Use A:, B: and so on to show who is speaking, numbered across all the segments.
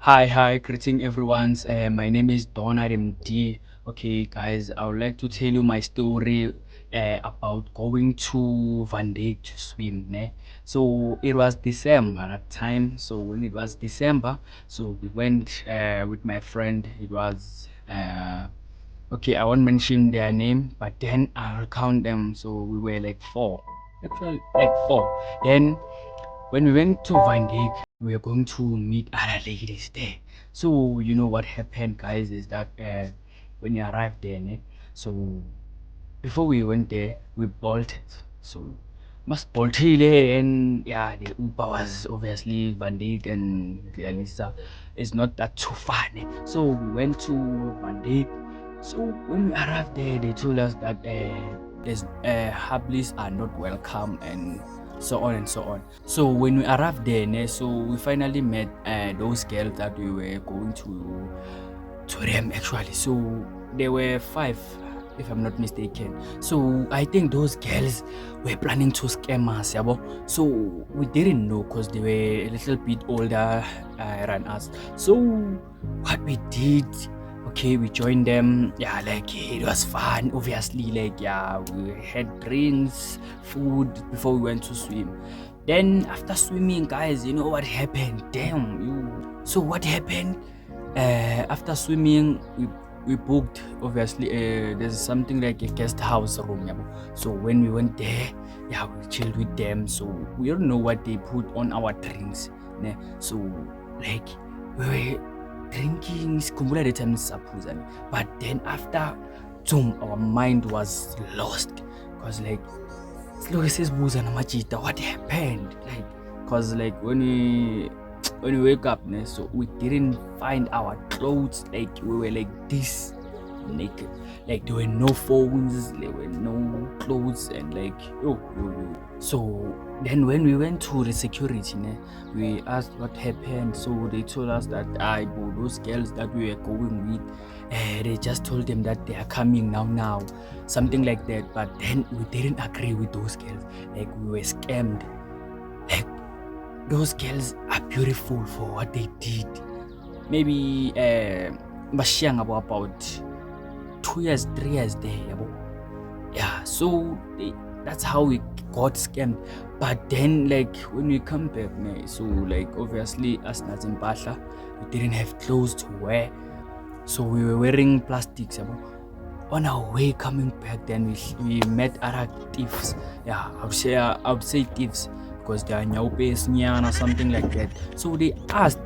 A: Hi, greeting everyone. My name is Don RMD. Okay, guys, I would like to tell you my story about going to Van Dijk to swim. Ne? So it was December at time. So when it was December, so we went with my friend. It was okay. I won't mention their name, but then I'll count them. So we were like four, actually like four. Then when we went to Van Dijk, we were going to meet other ladies there. So you know what happened, guys, is that when you arrived there, ne, so before we went there, we bolted. So must bolted and yeah, the Uber was obviously Van Dijk and Granisa. It's not that too far. Ne? So we went to Van Dijk. So when we arrived there, they told us that Hablis are not welcome and so on and so on. So when we arrived there, ne, so we finally met those girls that we were going to them actually. So there were five, if I'm not mistaken. So I think those girls were planning to scam us, yabo. So we didn't know because they were a little bit older than us. So what we did, okay, we joined them. Yeah, like it was fun. Obviously, like yeah, we had drinks, food before we went to swim. Then after swimming, guys, you know what happened? Damn, you. So what happened? After swimming, we booked. Obviously, there's something like a guest house room. Yeah. So when we went there, yeah, we chilled with them. So we don't know what they put on our drinks. Ne? So like we were drinking sikhumbula the time sisaphuza, but then after our mind was lost because like silokhu sesibuza namajita what happened, like because like when we wake up, ne, so we didn't find our clothes, like we were like this naked, like there were no phones, there were no clothes, and like so then when we went to the security, ne, we asked what happened. So they told us that those girls that we were going with, they just told them that they are coming now, something like that. But then we didn't agree with those girls, like we were scammed. Like those girls are beautiful for what they did. Maybe bashiyang about 2 years, 3 years there. Yeah, so that's how we got scammed. But then like when we come back, so like obviously as Nazim Pasha, we didn't have clothes to wear. So we were wearing plastics. On our way coming back, then we met other thieves. Yeah, I would say thieves because they are nyaupes, nyan or something like that. So they asked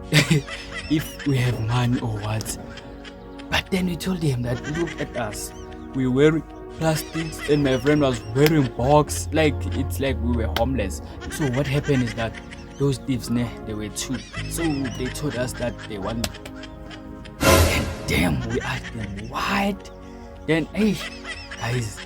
A: if we have money or what. But then we told them that look at us. We were plastics and my friend was wearing box. Like it's like we were homeless. So what happened is that those thieves, they were two. So they told us that they want. And damn, we asked them what? Then hey guys,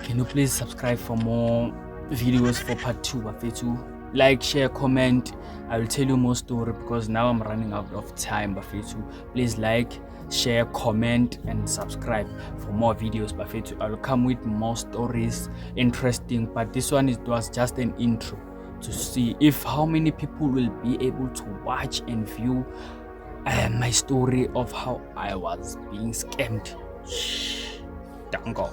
A: can you please subscribe for more videos for part 2 bafethu? Like, share, comment. I will tell you more story because now I'm running out of time bafethu. Please like, share, comment, and subscribe for more videos bafethu. I will come with more stories, interesting, but this one was just an intro to see if how many people will be able to watch and view my story of how I was being scammed. Dango.